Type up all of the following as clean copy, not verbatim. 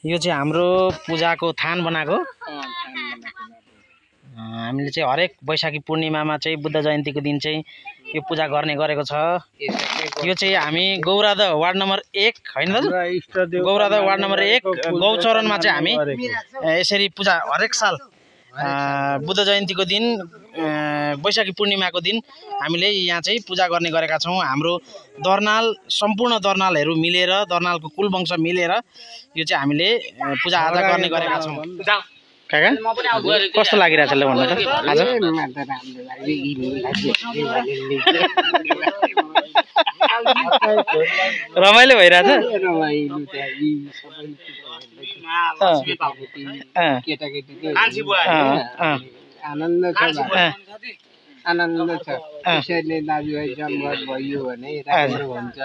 यो चाहिँ हाम्रो पूजाको थान बनाएको हामीले चाहिँ हरेक वैशाखी पूर्णिमामा चाहिँ बुद्ध जयन्तीको दिन चाहिँ यो पूजा गर्ने गरेको छ। यो चाहिँ हामी गौरादा वार्ड नम्बर 1 हैन दाजु गौरादा वार्ड नम्बर 1 गौचरणमा चाहिँ हामी यसरी पूजा हरेक साल बुद्ध जयन्तीको दिन वैशाखी पूर्णिमाको दिन हामीले यहाँ चाहिँ पूजा गर्ने गरेका छौं। हाम्रो दर्नाल सम्पूर्ण दर्नालहरू मिलेर दर्नालको कुल वंश मिलेर यो चाहिँ हामीले पूजा आजा गर्ने गरेका छौं। काका कस्तो लागिरहेछ ल भन्नु त आज रमाइलो भइरहेछ आनन्द छ त्यसैले दाजुभाइ जमघट भयो भने राम्रो हुन्छ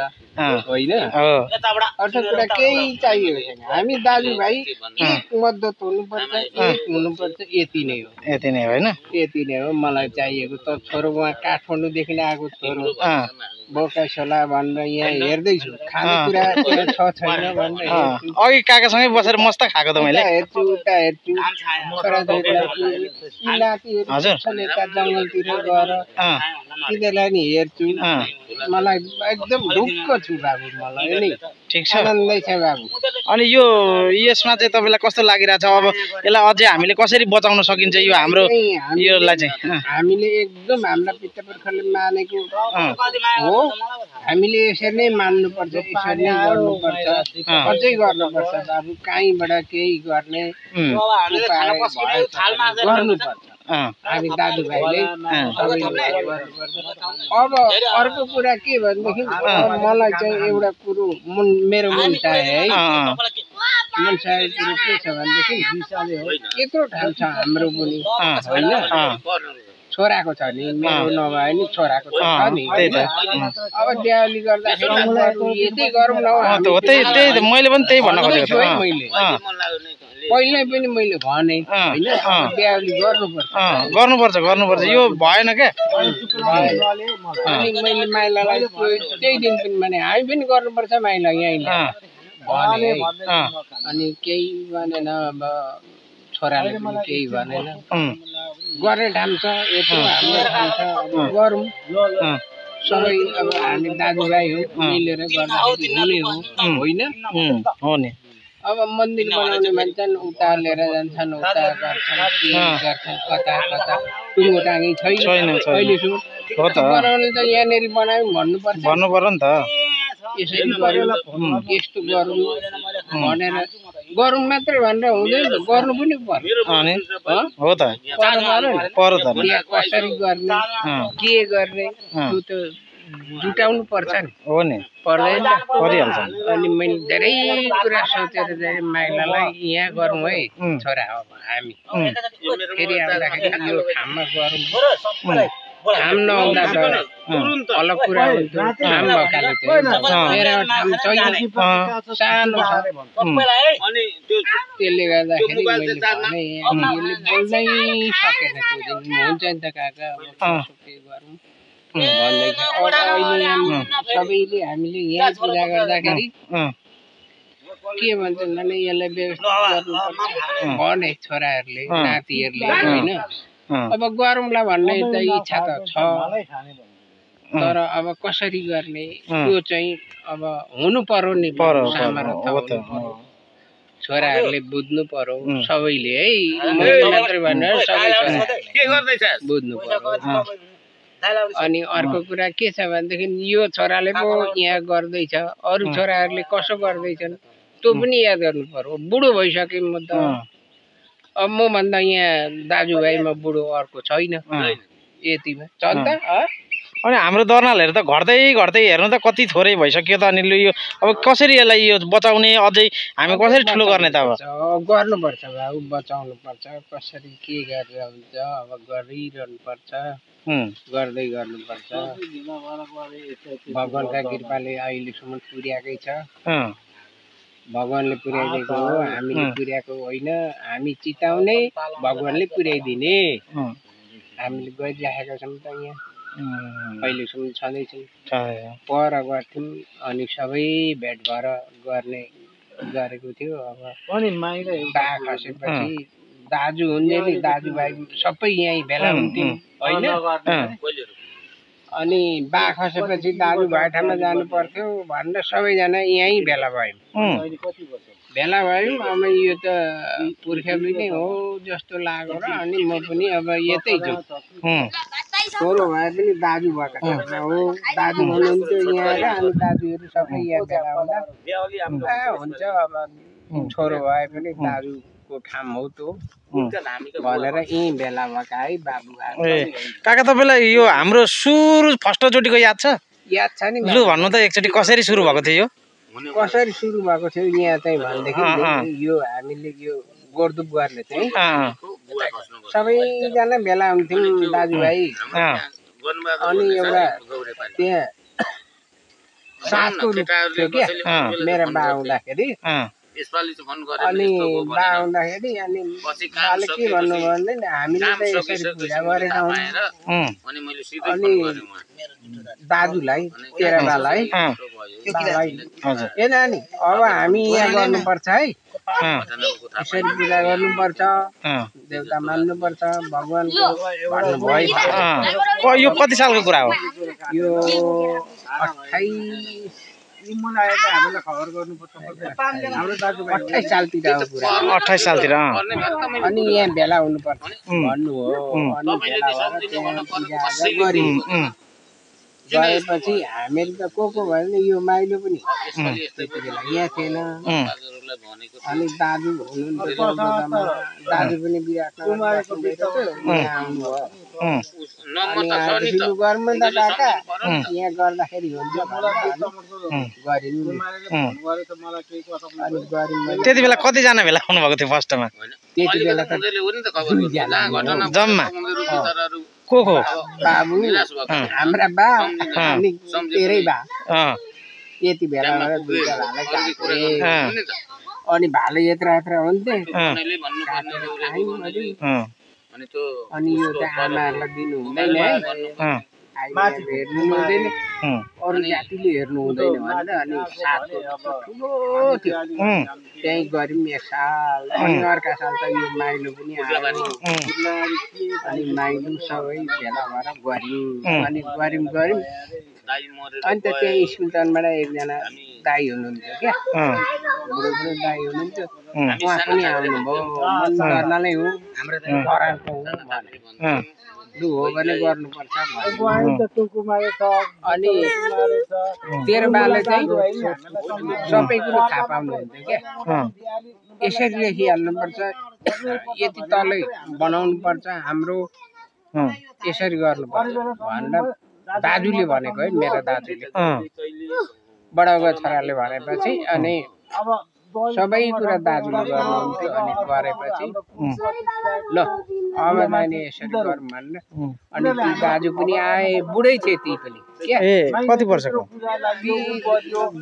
होइन अर्को कुरा केही चाहिएको छैन। हामी दाजुभाइ एक मद्दत हुनुपर्छ एक हुनुपर्छ यति नै हो हैन यति नै हो। मलाई चाहिएको त छोरो उहाँ काठमाडौँदेखि आएको छोरो बोका छोला भनेर यहाँ हेर्दैछु खानेकुरा छ छैन भनेर अघि काकासँगै बसेर मस्त खाएको त मैले हेर्छु उता हेर्छु नातिहरू छन् यता जङ्गलतिर गएर तिनीहरूलाई नि हेर्छु। मलाई एकदम ढुक्क छु बाबु मलाई नि ठिक छ आनन्दै छ बाबु। अनि यो यसमा चाहिँ तपाईलाई कस्तो लागिरहेछ अब यसलाई अझै हामीले कसरी बचाउन सकिन्छ यो हाम्रो योलाई चाहिँ हामीले एकदम हाम्रा पितापुर्खाले मानेको हो हामीले यसरी नै मान्नुपर्छ यसरी नै गर्नुपर्छ अझै गर्नुपर्छ बाबु। कहीँबाट केही गर्ने गर्नुपर्छ हामी दाजुभाइले गर्नुपर्छ। अब अर्को कुरा के भनेदेखि मलाई चाहिँ एउटा कुरो मेरो मन चाहे है मन चाहेको कुरो के छ भनेदेखि यत्रो ठाउँ छ हाम्रो पनि होइन छोराको छ नि मेरो नभए नि छोराको छ नि अब दिवाली गर्दाखेरि यति गरौँ न मैले पनि त्यही भन्न खोजेको थिएँ पहिल्यै पनि मैले भने होइन दिवाली गर्नुपर्छ यो भएन क्या। अनि मैले माइलालाई त्यही दिन पनि भने हामी पनि गर्नुपर्छ माइला यहीँ भने अनि केही भनेन। अब छोराले पनि केही भनेन गर्ने ठाउँ छ यत्रो हाम्रो ठाउँ छ गरौँ सबै अब हामी दाजुभाइ हो मिलेर गर्दाखेरि हुने हो होइन हो नि। अब मन्दिर बनाउने भन्छन् उता लिएर जान्छन् उता गर्छन् कता कता टुङ्गो टाँगी छैन अहिलेसम्म बनाउने त यहाँनिर बनायौँ भन्नु पर्यो नि त यसरी गरौँ यस्तो गरौँ भनेर गरौँ मात्रै भनेर हुँदैन गर्नु पनि पर्यो हो त कसरी गर्ने के गर्ने त्यो त जुटाउनु पर्छ नि हो नि पर्दैन परिहाल्छ। अनि मैले धेरै कुरा सोचेर चाहिँ माइलालाई यहाँ गरौँ है छोरा अब हामी फेरि आउँदाखेरि यो ठाउँमा गरौँ ठाम नहुँदा त अलग कुरा हुन्थ्यो ठाम भएकाले मेरो ठाउँ छैन सानो छ त्यसले गर्दाखेरि मैले भने यसले बोल्नै सकेन त्यो दिन हुन्छ नि त काका अब के गरौँ भन्दैछ। अब अहिले सबैले हामीले यहाँ पूजा गर्दाखेरि के भन्छन् भने यसलाई व्यवस्थित गर्नुपर्छ भने छोराहरूले नातिहरूले होइन अब गरौँला भन्ने त इच्छा त छ तर अब कसरी गर्ने त्यो चाहिँ अब हुनु पर्यो नि छोराहरूले बुझ्नु पर्यो सबैले है मैले मात्रै भनेर सबै बुझ्नु पर्यो। अनि अर्को कुरा के छ भनेदेखि यो छोराले पो यहाँ गर्दैछ अरू छोराहरूले कसो गर्दैछन् त्यो पनि याद गर्नु पर्यो। बुढो भइसके म त अब म भन्दा यहाँ दाजुभाइमा बुढो अर्को छैन यतिमा चल्छ। अनि हाम्रो दर्नालहरू त घट्दै हेर्नु त कति थोरै भइसक्यो त अनि यो अब कसरी यसलाई यो बचाउने अझै हामी कसरी ठुलो गर्ने त अब गर्नुपर्छ बाबु बचाउनु पर्छ कसरी के गरेर हुन्छ अब गरिरहनु पर्छ गर्दै गर्नुपर्छ। भगवानका कृपाले अहिलेसम्म पुर्याएकै छ भगवानले पुर्याइदिएको हो हामीले पुर्याएको होइन हामी चिताउने भगवानले पुर्याइदिने हामीले गरिराखेका छौँ त यहाँ अहिलेसम्म छँदैछौँ पर गर्थ्यौँ अनि सबै भेट भएर गर्ने गरेको थियो। अब बा खसेपछि दाजु हुन्थ्यो नि, दाजुभाइ सबै यहीँ भेला हुन्थ्यौँ होइन। अनि बा खसेपछि दाजुभाइ ठाउँमा जानु पर्थ्यो भनेर सबैजना यहीँ भेला भयौँ। भेला भयौँ। अब यो त पुर्ख्यौली नै हो जस्तो लाग्यो र अनि म पनि अब यतै जाउँ। छोरो भए पनि दाजु भएको ठाउँमा हो, दाजु हुनुहुन्थ्यो यहाँ र अनि दाजुहरू सबै यहाँ भेला हुँदा हुन्छ अब छोरो भए पनि दाजुको ठाउँ हो त भनेर यहीँ भेला भएका है बाबु। काका तपाईँलाई यो हाम्रो सुरु फर्स्टचोटिको याद छ? याद छ नि। लु भन्नु त एकचोटि कसरी सुरु भएको थियो यो? कसरी सुरु भएको थियो यहाँ चाहिँ भनेदेखि यो हामीले यो गोडधुप गर्ने चाहिँ सबैजना भेला हुन्थ्यौँ दाजुभाइ। अनि एउटा त्यहाँ साथको रूप थियो क्या मेरो बा हुँदाखेरि। अनि बा हुँदाखेरि अनि बाले के भन्नुभयो भने हामीले त यसरी पूजा गरेका हौँ अनि दाजुलाई तेरा बालाई ए नानी अब हामी यहाँ गर्नुपर्छ है, यसरी पूजा गर्नुपर्छ, देउता मान्नुपर्छ, भगवान्को भन्नुभयो। यो कति सालको कुरा हो? यो 28 सालतिर हो कुरा। 28 सालतिर। अनि यहाँ भेला हुनुपर्छ भन्नु हो। अनि भेला भएर त्यहाँ पूजा गऱ्यौँ। गएपछि हामीहरू त को भने यो माइलो पनि त्यति बेला यहाँ थिएन। अनि दाजु हुनुहुन्थ्यो कलकत्तामा, दाजु पनि विराटनगरमा यहाँ आउनुभयो। अनि आएपछि लु गरौँ न त काका, यहाँ गर्दाखेरि हुन्छ गऱ्यौँ। त्यति बेला कतिजना भेला हुनुभएको थियो फर्स्टमा? त्यति बेला त 2 जना जम्मा। को बाबु हाम्रा बा अनि तेरै बा यति बेला भएर 2 भाले काटे। अनि भाले यत्रा हुन्थे। अनि यो त आमाहरूलाई दिनु हुँदैन है, हेर्नु हुँदैन, अरू जातिले हेर्नु हुँदैन भनेर अनि साथको ठुलो थियो त्यहीँ गऱ्यौँ 1 साल। अनि अर्का साल त यो माइलो पनि आयो। अनि माइलो सबै भेला भएर गऱ्यौँ। अनि गऱ्यौँ अनि त त्यहाँ स्कुल टनबाट एकजना दाई हुनुहुन्थ्यो क्या, बुढो दाई हुनुहुन्थ्यो। उहाँ पनि आउनुभयो। मन गर्नलाई हो खराबको हो भने लु हो भने गर्नुपर्छ। अनि तेरो बाले चाहिँ सबै कुरो थाहा पाउनुहुन्थ्यो क्या। यसरी लेखिहाल्नुपर्छ, यति तलै बनाउनुपर्छ, हाम्रो यसरी गर्नुपर्छ भनेर दाजुले भनेको है, मेरो दाजुले बडाउको छोराले भनेपछि अनि सबै कुरा दाजुले गर्नुहुन्थ्यो। अनि गरेपछि ल अब नानी यसरी गरौँ भनेर अनि ती दाजु पनि आए। बुढै थिए ती पनि क्या। कति वर्षको?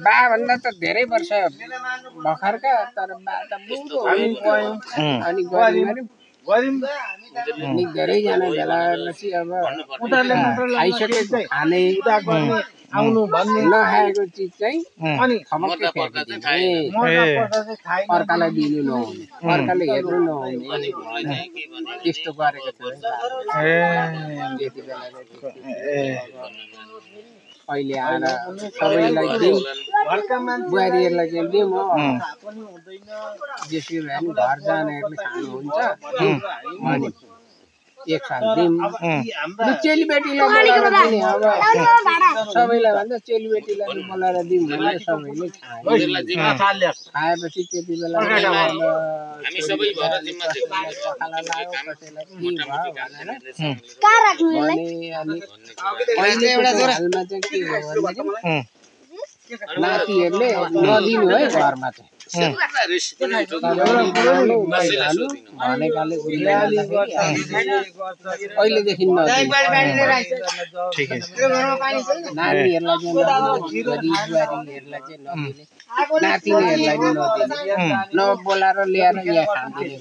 बा भन्दा त धेरै वर्ष भर्खरका, तर बा त बुढो। अनि गऱ्यौँ अनि धेरैजना भेला भएपछि अब खाइसकेको खाने नखाएको चिज चाहिँ थमक्कै फ्याँकिदिने, अर्कालाई दिनु नहुने, अर्काले हेर्नु नहुने, त्यस्तो गरेको थियो त्यति बेला। अहिले आएर सबैलाई दिउँ, बुहारीहरूलाई चाहिँ दिउँ हो, जेसुकै भए पनि घर जानेहरूले खानुहुन्छ अनि 1 साल दिउँ। चेलीबेटीलाई बोलाएर दिने, अब सबैलाई भन्दा चेलीबेटीलाई बोलाएर दिउँ भनेर सबैले खाएपछि त्यति बेला पखाला लाग्यो, कसैलाई के भयो भनेर अनि अहिलेको हालमा चाहिँ के हो भनेदेखि नातिहरूले नदिनु है घरमा चाहिँ भनेकाले अहिलेदेखि नदिनु। नानीहरूलाई चाहिँ बुहारीहरूलाई चाहिँ नदिने, नातिनीहरूलाई पनि नदिने, नबोलाएर ल्याएर यहाँ खाँदिने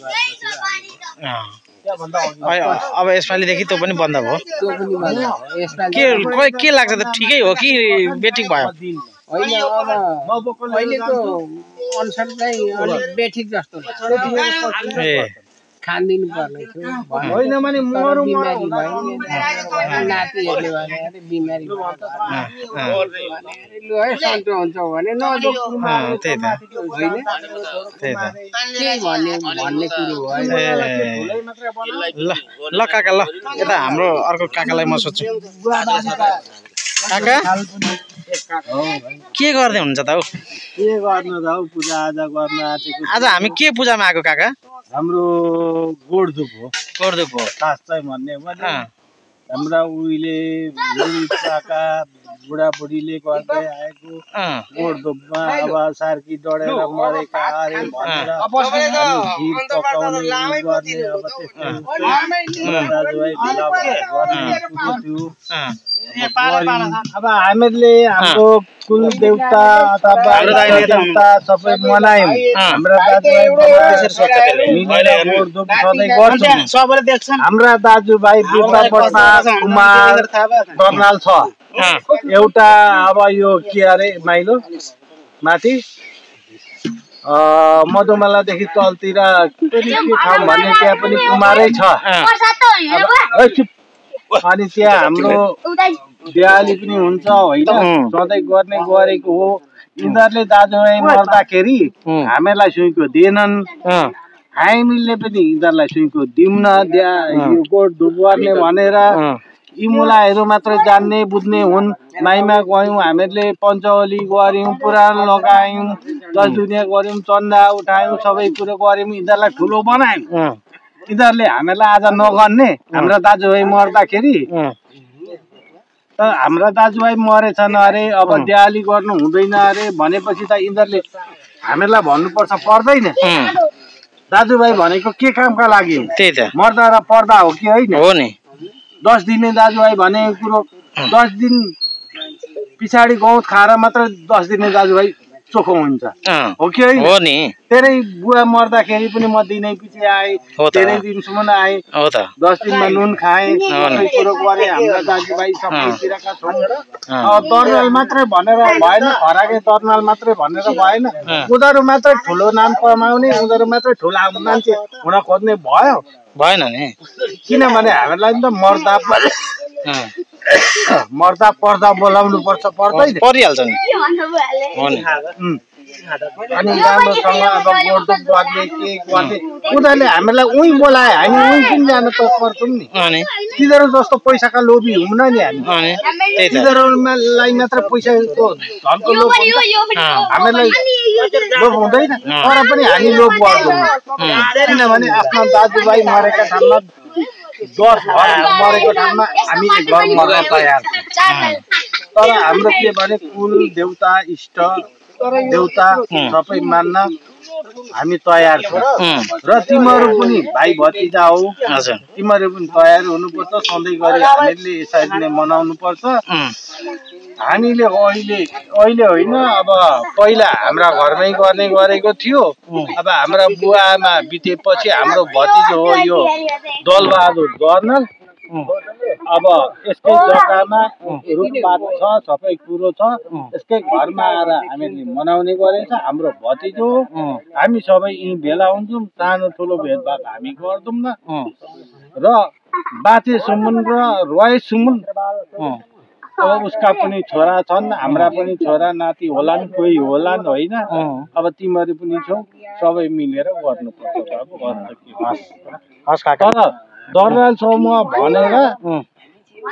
गरेको। अब यसपालिदेखि त्यो पनि बन्द भयो। त्यो पनि बन्द भयो। के लाग्छ त, ठिकै हो कि बेठिक भयो? होइन अब अहिलेको अनुसार चाहिँ अलिक बेठिक जस्तो लाग्छ ए खानिदिनु पर्ने थियो होइन भने मरु बिमारी भयो नातिहरूले भने अरे बिमारी भयो लु है सन्चो हुन्छ भने त्यही त होइन त्यही त त्यही भन्ने कुरो हो ल ल काका ल यता हाम्रो अर्को काकालाई म सोध्छु काका के गर्दै हुनुहुन्छ त हौ के गर्नु त हौ पूजा आजा गर्न आँटेको आज हामी के पूजामा आएको काका हाम्रो गोडधुप हो गोडधुप हो खास चाहिँ भन्ने हो भने हाम्रा उहिले काका बुढाबुढीले गर्दै आएको गोडधुपमा अब सार्की डढेर मरेका अरे भनेर खिर पकाउने गर्ने अब त्यस्तो दाजुभाइ भेला भएर गर्ने कुरो थियो अब हामीहरूले हाम्रो कुल देउता अथवा देउता सबै मनायौँ हाम्रा दाजुभाइ मिलेर गोडधुप सधैँ गर्छौँ हाम्रा दाजुभाइ विवाहमा कुमार कर्नाल छ एउटा अब यो के अरे माइलो माथि मधुमलादेखि तलतिर के ठाउँ भन्ने त्यहाँ पनि कुमारै छ अनि त्यहाँ हाम्रो दिवाली पनि हुन्छ होइन सधैँ गर्ने गरेको हो यिनीहरूले दाजुभाइ मर्दाखेरि हामीलाई सुइँको दिएनन् हामीले पनि यिनीहरूलाई सुइँको दिउन यो गोडधुप गर्ने भनेर यी मुलाहरू मात्र जान्ने बुझ्ने हुन् माइमा गयौँ हामीहरूले पञ्चवली गऱ्यौँ पुराण लगायौँ दस दुनियाँ गऱ्यौँ चन्दा उठायौँ सबै कुरो गऱ्यौँ यिनीहरूलाई ठुलो बनायौँ यिनीहरूले हामीलाई आज नगर्ने हाम्रा दाजुभाइ मर्दाखेरि हाम्रा दाजुभाइ मरेछन् अरे अब दिवाली गर्नु हुँदैन अरे भनेपछि त यिनीहरूले हामीलाई भन्नुपर्छ पर्दैन दाजुभाइ भनेको के कामका लागि त्यही त मर्दा र पर्दा हो कि होइन हो नि 10 दिने दाजुभाइ भनेको कुरो 10 दिन पछाडि गौत खाएर मात्र 10 दिने दाजुभाइ चोखो हुन्छ हो कि होइन हो नि तेरै बुवा मर्दाखेरि पनि म दिनै पछि आएँ तेरै दिनसम्म आएँ 10 दिनमा नुन खाएँ सबै कुरो गरेँ हाम्रा दाजुभाइ सबैतिरका छन् दर्नाल मात्रै भनेर भएन खरागे दर्नाल मात्रै भनेर भएन उनीहरू मात्रै ठुलो नाम कमाउने उनीहरू मात्रै ठुला मान्छे हुन खोज्ने भयो भएन नि किनभने हामीलाई त मर्दा पर्दा बोलाउनु पर्छ पर्दैन परिहाल्छ नि अनि राम्रोसँग अब गोडधुप गर्ने के गर्ने उनीहरूले हामीलाई उही बोलाए हामी उही किन जान त पर्छौँ नि तिनीहरू जस्तो पैसाका लोभी हुन्न नि हामी तिनीहरूलाई मात्र पैसाको धनको लोभ हामीलाई लोभ हुँदैन तर पनि हामी लोभ गर्छौँ किनभने आफ्ना दाजुभाइ मरेका ठाउँमा 10 घर मरेको ठाउँमा हामी एक घर मर्न तयार छौँ तर हाम्रो के भने कुल देउता इष्ट देउता सबै मान्न हामी तयार छौँ र तिमीहरू पनि भाइ भतिजा हौ तिमीहरू पनि तयार हुनुपर्छ सधैँ गरी हामीले यसरी नै मनाउनु पर्छ हामीले अहिले होइन अब पहिला हाम्रा घरमै गर्ने गरेको थियो अब हाम्रा बुवा आमा बितेपछि हाम्रो भतिजो हो यो दलबहादुर कर्नल अब यसकै जग्गामा रुखपात छ सबै कुरो छ यसकै घरमा आएर हामीले मनाउने गरेछ हाम्रो भतिजो हामी सबै यहीँ भेला हुन्छौँ सानो ठुलो भेदभाव हामी गर्दैनौँ र बाचे सुमुन र रोय सुमुन अब उसका पनि छोरा छन् हाम्रा पनि छोरा नाति होलान् कोही होलान् होइन अब तिमीहरू पनि छौ सबै मिलेर गर्नुपर्छ तर दर्नाल समूह भनेर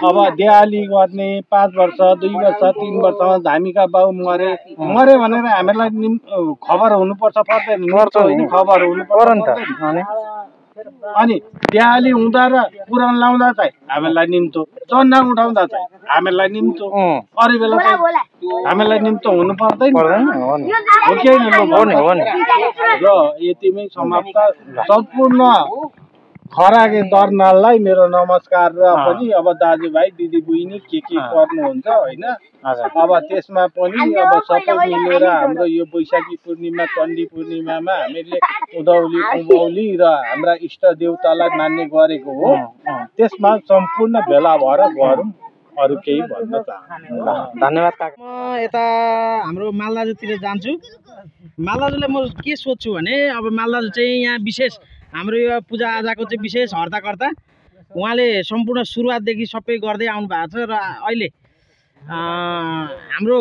अब दिवाली गर्ने 5 वर्ष 2 वर्ष 3 वर्ष धामीका बाउ मरे भनेर हामीलाई खबर हुनुपर्छ पर्दैन खबर हुनुपर्छ अनि दिवाली हुँदा र पुराण लाउँदा चाहिँ हामीलाई निम्तो चन्दा उठाउँदा चाहिँ हामीलाई निम्तो अरू बेला चाहिँ हामीलाई निम्तो हुनु पर्दैन र यतिमै समाप्त सम्पूर्ण खरागे दर्नाललाई मेरो नमस्कार र पनि अब दाजुभाइ दिदी बहिनी के गर्नुहुन्छ होइन अब त्यसमा पनि अब सबै मिलेर हाम्रो यो बैशाखी पूर्णिमा चण्डी पूर्णिमामा हामीले उभौली र हाम्रा इष्ट देवतालाई मान्ने गरेको हो त्यसमा सम्पूर्ण भेला भएर गरौँ अरू केही भन्न चाहन्छु। धन्यवाद काका। म यता हाम्रो मालदाजुतिर जान्छु। मालदाजुले म के सोध्छु भने अब मालदाजु चाहिँ यहाँ विशेष हाम्रो यो पूजाआजाको चाहिँ विशेष हर्ताकर्ता। उहाँले सम्पूर्ण सुरुवातदेखि सबै गर्दै आउनु भएको छ र अहिले हाम्रो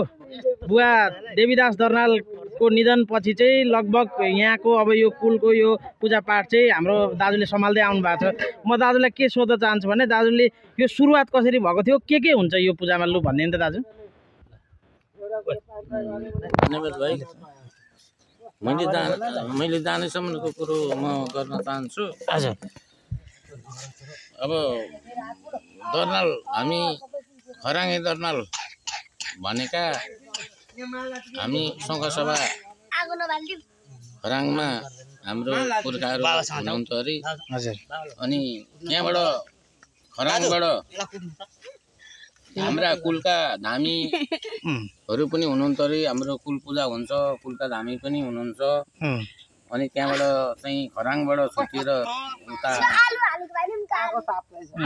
बुवा देवीदास दर्नालको निधनपछि चाहिँ लगभग यहाँको अब यो कुलको यो पूजापाठ चाहिँ हाम्रो दाजुले सम्हाल्दै आउनु भएको छ। म दाजुलाई के सोध्न चाहन्छु भने दाजुले यो सुरुवात कसरी भएको थियो, के हुन्छ यो पूजामा लु भन्ने नि त दाजु। धन्यवाद भाइ। मैले जानेसम्मको कुरो म गर्न चाहन्छु। हजुर। अब दर्नाल हामी खराङे दर्नाल भनेका हामी सङ्घसभा खराङमा हाम्रो पुर्खाहरू हुनुहुन्थ्यो अरे। हजुर। अनि त्यहाँबाट खराङबाट हाम्रा कुलका धामीहरू पनि हुनुहुन्थ्यो अरे। हाम्रो कुल पूजा हुन्छ, कुलका धामी पनि हुनुहुन्छ। अनि त्यहाँबाट चाहिँ खराङबाट छुटेर उता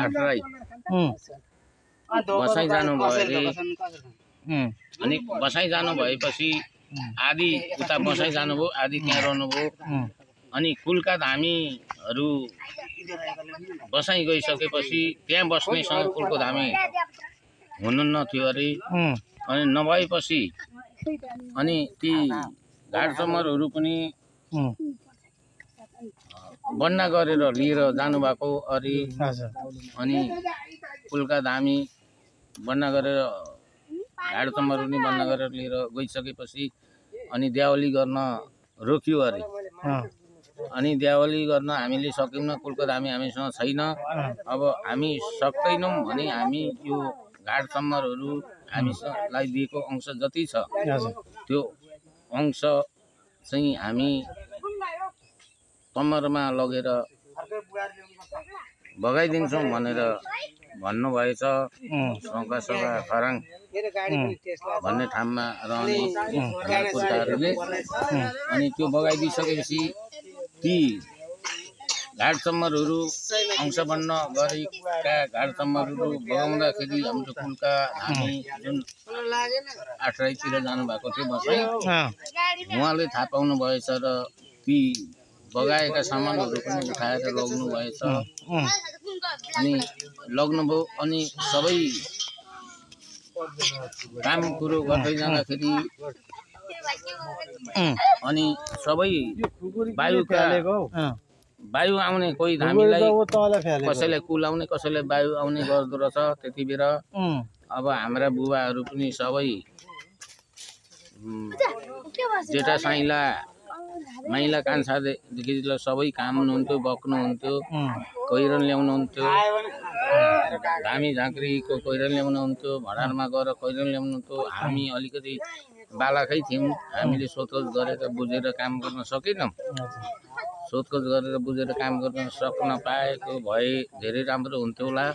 आठराई बसाइ जानुभयो अरे। अनि बसाइ जानु भएपछि आधी उता बसाइ जानुभयो, आधी त्यहाँ रहनुभयो। अनि कुलका धामीहरू बसाइ गइसकेपछि त्यहाँ बस्नेसँग कुलको धामी हुनुहुन्न थियो अरे। अनि नभएपछि अनि ती घाट चमरहरू पनि बन्ना गरेर लिएर जानुभएको अरे। अनि कुलका धामी बन्ना गरेर घाट चमरहरू पनि बन्ना गरेर लिएर गइसकेपछि अनि देवाली गर्न रोक्यो अरे। अनि देवाली गर्न हामीले सकेनौँ, कुलको धामी हामीसँग छैन। अब हामी सक्दैनौँ भने हामी यो घाट चमरहरू हामीलाई दिएको अंश जति छ त्यो अंश चाहिँ हामी कम्मरमा लगेर बगाइदिन्छौँ भनेर भन्नुभएछ। सङ्घसभा खराङ भन्ने ठाउँमा रहने पुर्खाहरूले। अनि त्यो बगाइदिइसकेपछि ती घाट चम्मरहरू अंश बन्न गरेका घाट चम्मरहरू बगाउँदाखेरि हाम्रो कुलका हामी जुन आठराईतिर जानुभएको थियो बसाइ, उहाँले थाहा पाउनु भएछ र ती बगाएका सामानहरू पनि उठाएर लग्नु भएछ। अनि लग्नुभयो। अनि सबै काम कुरो गर्दै जाँदाखेरि अनि सबै वायु आउने कोही धामीलाई कसैलाई कुल आउने कसैलाई वायु आउने गर्दो रहेछ त्यति बेला। अब हाम्रा बुबाहरू पनि सबै जेठा साइला माइला कान्छादेखि सबै काम हुनुहुन्थ्यो, बक्नुहुन्थ्यो, कोइरन ल्याउनुहुन्थ्यो, धामी झाँक्रीको कोइरन ल्याउनुहुन्थ्यो, भडारमा गएर कोइरन ल्याउनुहुन्थ्यो। हामी अलिकति बालकै थियौँ, हामीले सोधखोज गरेर बुझेर काम गर्न सकेनौँ। सोधखोज गरेर बुझेर काम गर्न सक्न पाएको भए धेरै राम्रो हुन्थ्यो होला।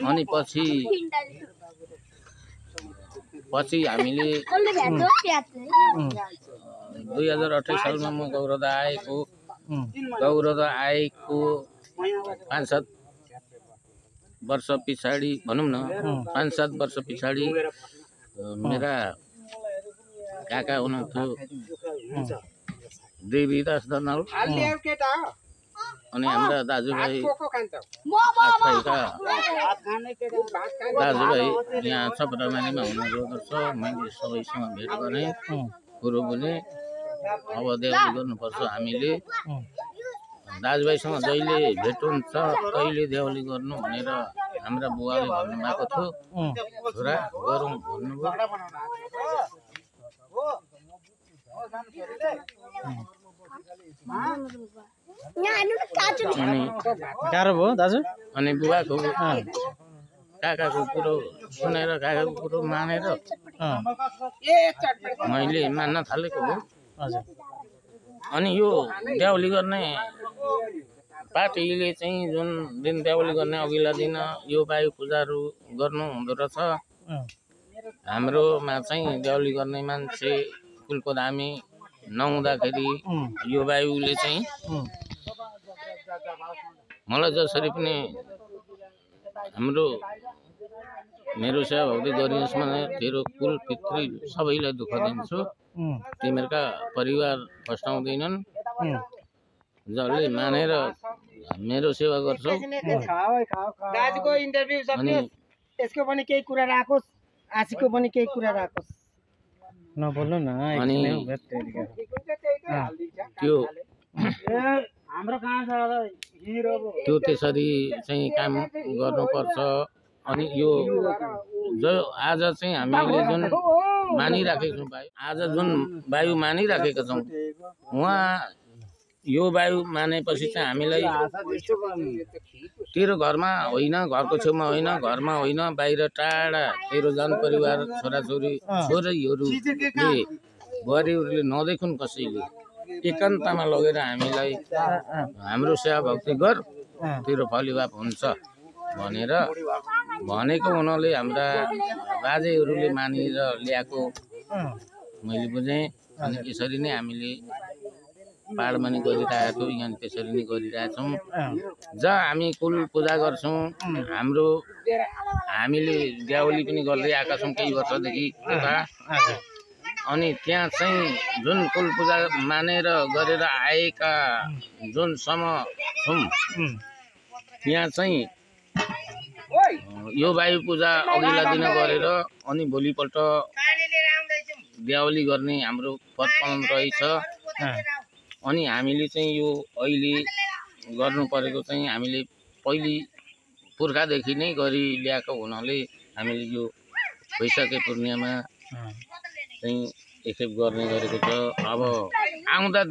अनि पछि हामीले 2028 सालमा म गौरदा आएको 5-7 वर्ष पछाडि भनौँ न 5-7 वर्ष पछाडि मेरा काका हुनुहुन्थ्यो देवीदास दर्नाल। अनि हाम्रा दाजुभाइ दाजुभाइ यहाँ छपरामारीमा हुनुहुँदो रहेछ। मैले सबैसँग भेट गरेँ, कुरो बोलेँ। अब देवाली गर्नुपर्छ हामीले। दाजुभाइसँग जहिले भेट हुन्छ तहिले देवाली गर्नु भनेर हाम्रा बुवाले भन्नुभएको थियो। छोरा गरौँ भन्नुभयो। गाह्रो भयो दाजु। अनि बुबाको काकाको कुरो सुनेर काकाको कुरो मानेर मैले मान्न थालेको हो। अनि यो देवाली गर्ने पार्टीले चाहिँ जुन दिन देवाली गर्ने अघिल्ला दिन यो वायु पूजाहरू गर्नु हुँदो रहेछ। हाम्रोमा चाहिँ देवाली गर्ने मान्छे कुलको धामी नहुँदाखेरि यो वायुले चाहिँ मलाई जसरी पनि हाम्रो मेरो सेवा भक्ति गरिस् भने तेरो कुल पितृ सबैलाई दुःख दिन्छु। तिमीहरूका परिवार फस्टाउँदैनन्। जसले मानेर मेरो सेवा गर्छौ। दाजुको इन्टरभ्यु सक्ने यसको पनि केही कुरा राखोस्, आशीको पनि केही कुरा राखोस्। नबोल्नु न। अनि त्यो हाम्रो कहाँ छ हिरो त्यो त्यसरी चाहिँ काम गर्नुपर्छ। अनि यो जो आज चाहिँ हामीले जुन मानिराखेका छौँ वायु, आज जुन वायु मानिराखेका छौँ, उहाँ यो वायु मानेपछि चाहिँ हामीलाई तेरो घरमा होइन, घरको छेउमा होइन, घरमा होइन, बाहिर टाढा तेरो जन परिवार छोराछोरी छोरीहरूले बुहारीहरूले नदेखुन् कसैले एकान्तमा लगेर हामीलाई हाम्रो सेवा भक्ति गर, तेरो फलिभाप हुन्छ भनेर भनेको हुनाले हाम्रा बाजेहरूले मानेर ल्याएको मैले बुझेँ। अनि यसरी नै हामीले पाहाडमा नि गरिरहेका छौँ, यहाँ त्यसरी नै गरिरहेछौँ। जहाँ हामी कुल पूजा गर्छौँ, हामीले देउली पनि गर्दै आएका छौँ केही वर्षदेखि। अनि त्यहाँ चाहिँ जुन कुल पूजा मानेर गरेर आएका जुनसम्म छौँ, त्यहाँ चाहिँ यो वायु पूजा अघिल्ला दिन गरेर अनि भोलिपल्ट देउली गर्ने हाम्रो पदपालन रहेछ। अनि हामीले चाहिँ यो अहिले गर्नु परेको चाहिँ हामीले पहिले पुर्खादेखि नै गरी ल्याएको हुनाले हामीले यो वैशाखी पूर्णिमामा चाहिँ एकखेप गर्ने गरेको छ। अब आउँदा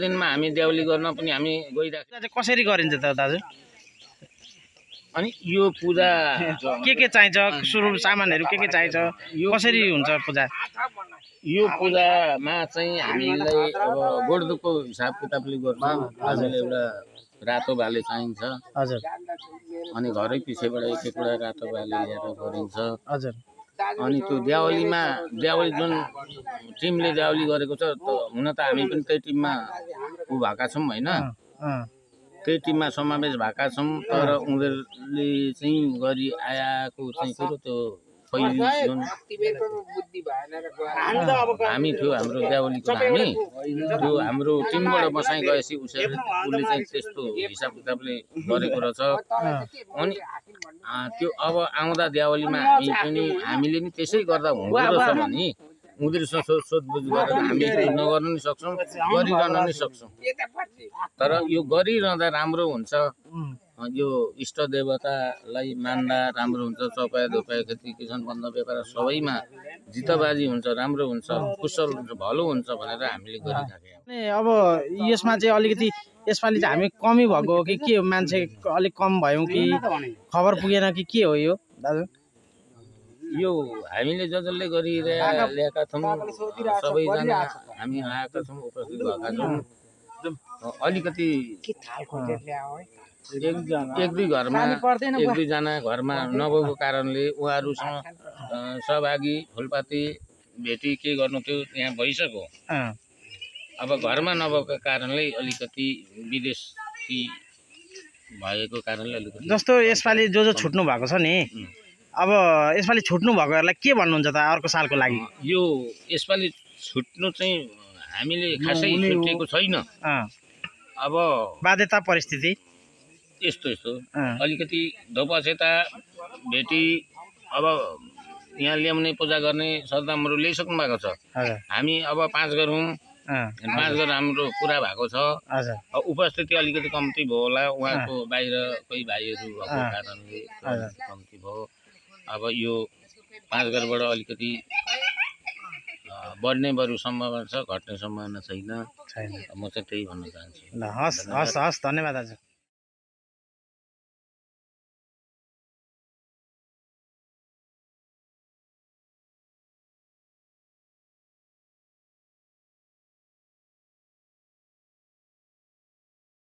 दिनमा हामी देउली गर्न पनि हामी गइरहेको। कसरी गरिन्छ त दाजु? अनि यो पूजा के चाहिन्छ? सुरु सामानहरू के चाहिन्छ? कसरी हुन्छ पूजा? यो पूजामा चाहिँ हामीलाई अब गोडदुखको हिसाब किताबले गर्छौँ। हजुरले एउटा रातो भाले चाहिन्छ। हजुर। अनि घरै पिछेबाट एक एकवटा रातो भाले ल्याएर गरिन्छ। हजुर। अनि त्यो देउली जुन टिमले देउली गरेको छ, हुन त हामी पनि त्यही टिममा भएका छौँ होइन, त्यही टिममा समावेश भएका छौँ। तर उनीहरूले चाहिँ गरी आएको चाहिँ कुरो त्यो पहिले जुन हामी थियो हाम्रो देउलीको हामी त्यो हाम्रो टिमबाट बसाइ गएपछि उसले चाहिँ त्यस्तो हिसाब किताबले गरेको रहेछ। अनि त्यो अब आउँदा देउलीमा हामीले नि त्यसै गर्दा हुँदो रहेछ भने उनीहरूसँग सोधबुझ गरेर हामी नगर्नु नि सक्छौँ, गरिरहन नि सक्छौँ। तर यो गरिरहँदा राम्रो हुन्छ। यो इष्ट देवतालाई मान्दा राम्रो हुन्छ। चौपाया धोपाया खेती किसान बन्द व्यापार सबैमा जितबाजी हुन्छ, राम्रो हुन्छ, कुशल हुन्छ, भलो हुन्छ भनेर हामीले गरिराखेका। अब यसमा चाहिँ अलिकति यसपालि चाहिँ हामी कमी भएको हो कि के हो? मान्छे अलिक कम भयौँ कि खबर पुगेन कि के हो यो दाजु? यो हामीले जसले गरिरहेका छौँ सबैजना हामी आएका छौँ, उपस्थित भएका छौँ। अलिकति एक दुईजना घरमा नभएको कारणले उहाँहरूसँग सहभागी फुलपाती भेटी के गर्नु थियो यहाँ भइसक्यो। अब घरमा नभएको कारणले अलिकति विदेशी भएको कारणले अलिकति जस्तो यसपालि जो छुट्नु भएको छ नि, अब यसपालि छुट्नु भएकोहरूलाई के भन्नुहुन्छ त अर्को सालको लागि? यो यसपालि छुट्नु चाहिँ हामीले खासै छुटेको छैन। अब बाध्यता परिस्थिति यस्तो अलिकति धोपसेता भेटी अब यहाँ ल्याउने पूजा गर्ने सरदामहरू ल्याइसक्नु भएको छ। हामी अब 5 गरौँ, 5 घर हाम्रो पुरा भएको छ। उपस्थिति अलिकति कम्ती भयो होला, उहाँको बाहिर कोही भाइहरू भएको कारणले कम्ती भयो। अब यो 5 घरबाट अलिकति बढ्ने बरु सम्भावना छ, घट्ने सम्भावना छैन। म चाहिँ त्यही भन्न चाहन्छु। ल हस् धन्यवाद दाजु।